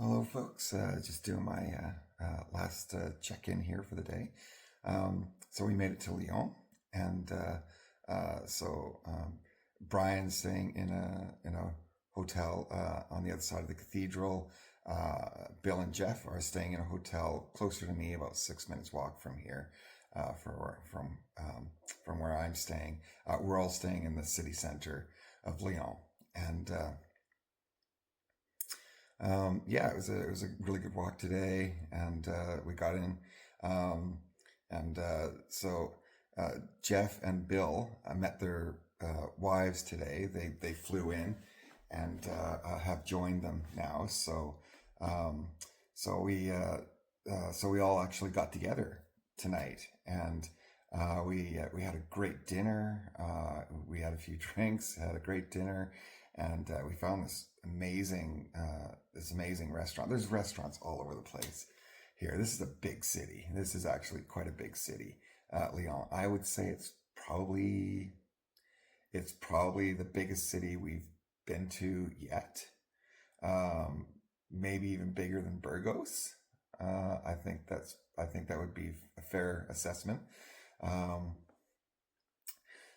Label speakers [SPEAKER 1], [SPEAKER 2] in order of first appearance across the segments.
[SPEAKER 1] Hello, folks. Just doing my last check-in here for the day. So we made it to Lyon, and Brian's staying in a hotel on the other side of the cathedral. Bill and Jeff are staying in a hotel closer to me, about 6 minutes walk from here, from where I'm staying. We're all staying in the city center of Lyon, and yeah, it was a really good walk today, and we got in, um, and Jeff and Bill met their wives today. They flew in, and have joined them now. Um, so we uh, so we all actually got together tonight, and we had a great dinner. We had a few drinks, had a great dinner, and we found this amazing restaurant. There's restaurants all over the place here. This is a big city. This is actually quite a big city, Lyon. I would say it's probably the biggest city we've been to yet. Um, Maybe even bigger than Burgos. I think that would be a fair assessment. Um,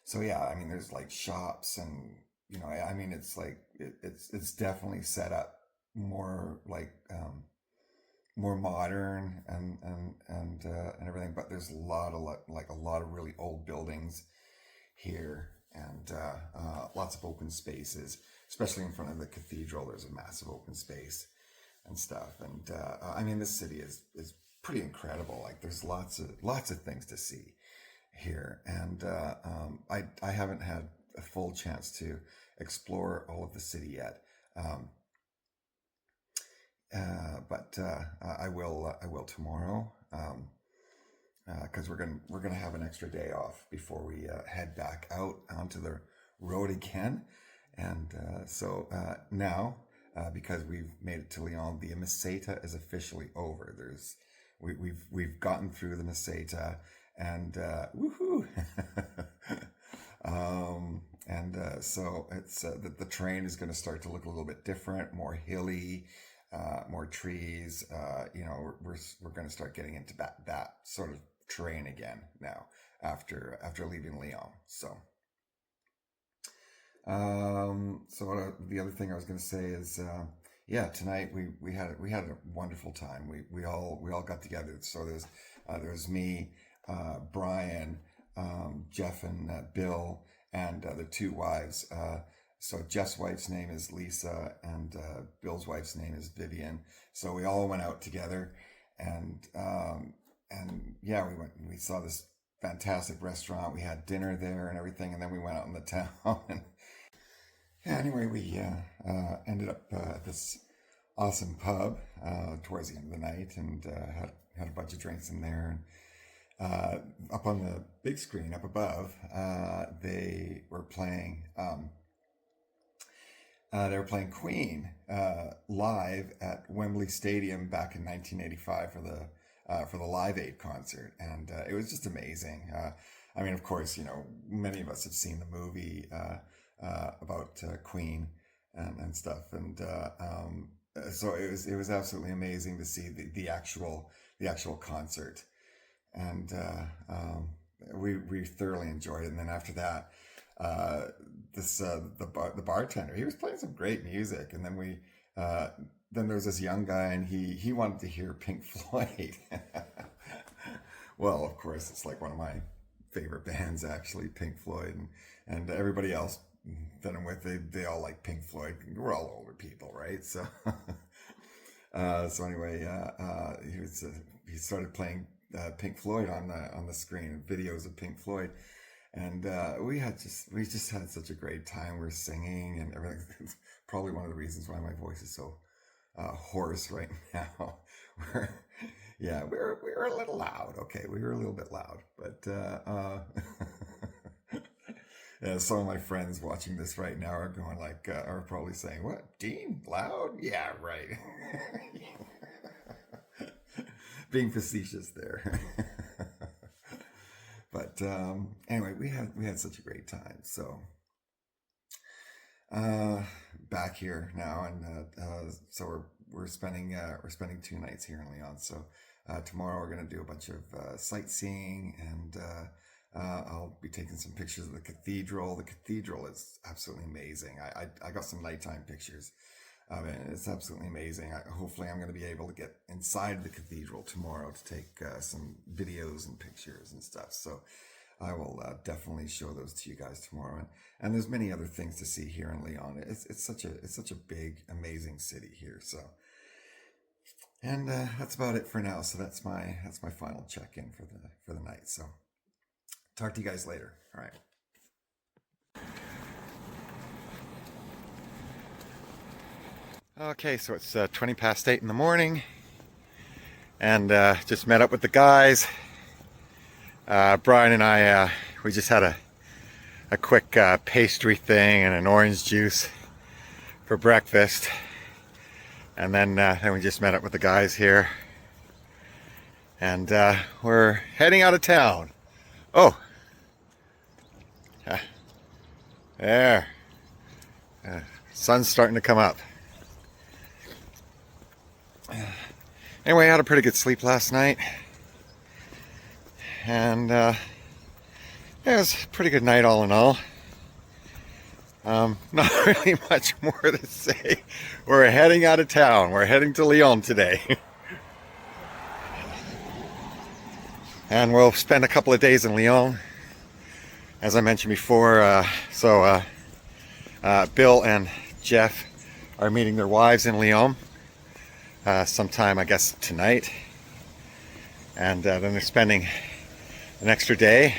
[SPEAKER 1] so yeah, I mean, there's like shops, and I mean, it's like it's definitely set up more like more modern and everything. But there's a lot of really old buildings here, and lots of open spaces, especially in front of the cathedral. There's a massive open space and stuff. And I mean, this city is pretty incredible. Like, there's lots of things to see here, and I haven't had a full chance to explore all of the city yet. Um, but I will tomorrow. Because we're gonna have an extra day off before we head back out onto the road again, and now, because we've made it to Lyon, the Meseta is officially over. We've gotten through the Meseta, and woohoo! So it's the train is going to start to look a little bit different, more hilly, more trees. We're going to start getting into that sort of terrain again now after leaving Lyon. The other thing I was going to say is, yeah, tonight we had a wonderful time. We all got together. So there's me, Brian, Jeff, and Bill, and the two wives. So Jeff's wife's name is Lisa, and Bill's wife's name is Vivian. So we all went out together, and yeah, we saw this fantastic restaurant. We had dinner there and everything, and then we went out in the town. And yeah, anyway, we ended up at this awesome pub towards the end of the night, and had a bunch of drinks in there. And up on the big screen up above, they were playing Queen live at Wembley Stadium back in 1985 for the Live Aid concert, and it was just amazing. I mean, of course, many of us have seen the movie about Queen and stuff, and so it was absolutely amazing to see the actual concert, and we thoroughly enjoyed it. And then after that, the bartender, he was playing some great music, and then there was this young guy, and he wanted to hear Pink Floyd. Well, of course, it's like one of my favorite bands, actually, Pink Floyd, and everybody else that I'm with, they all like Pink Floyd. We're all older people, right? So anyway, he started playing Pink Floyd on the screen, videos of Pink Floyd, and we just had such a great time. We're singing and everything. It's probably one of the reasons why my voice is so hoarse right now. we're, yeah, we were a little loud. Okay, we were a little bit loud, but yeah, some of my friends watching this right now are going like, are probably saying, "What, Dean? Loud? Yeah, right." Being facetious there. But anyway, we had such a great time. So uh, back here now, and so we're spending 2 nights here in Leon. So tomorrow we're going to do a bunch of sightseeing, and I'll be taking some pictures of the cathedral. The cathedral is absolutely amazing. I got some nighttime pictures. I mean, it's absolutely amazing. Hopefully I'm going to be able to get inside the cathedral tomorrow to take some videos and pictures and stuff. So I will definitely show those to you guys tomorrow. And there's many other things to see here in Leon. It's such a big, amazing city here. So, and that's about it for now. So that's my final check-in for the night. So talk to you guys later. All right. Okay, so it's 20 past 8 in the morning, and just met up with the guys. Brian and I, we just had a quick pastry thing and an orange juice for breakfast, and then we just met up with the guys here, and we're heading out of town. Oh, there, sun's starting to come up. Anyway, I had a pretty good sleep last night, and it was a pretty good night all in all. Not really much more to say. We're heading out of town. We're heading to Lyon today. And we'll spend a couple of days in Lyon, as I mentioned before. Bill and Jeff are meeting their wives in Lyon. Sometime, I guess, tonight, and then they're spending an extra day,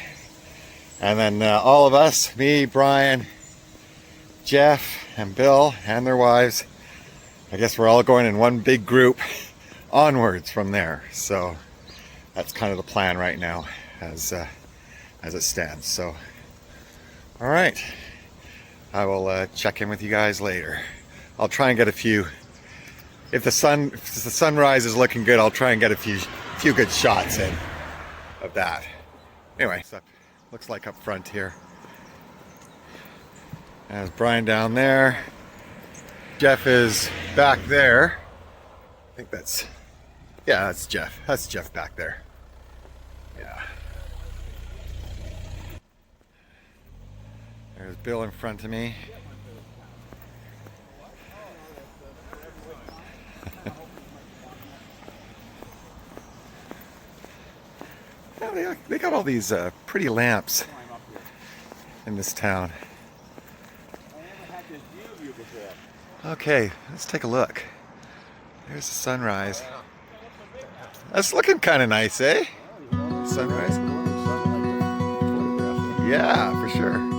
[SPEAKER 1] and then all of us, me, Brian, Jeff, and Bill, and their wives, I guess we're all going in one big group onwards from there. So that's kind of the plan right now, as it stands. So, all right, I will check in with you guys later. I'll try and get a few. If the sunrise is looking good, I'll try and get a few good shots in of that. Anyway, so looks like up front here. There's Brian down there. Jeff is back there. I think that's Jeff. That's Jeff back there. Yeah. There's Bill in front of me. They got all these pretty lamps in this town. Okay, let's take a look. There's the sunrise. That's looking kind of nice, eh? Sunrise. Yeah, for sure.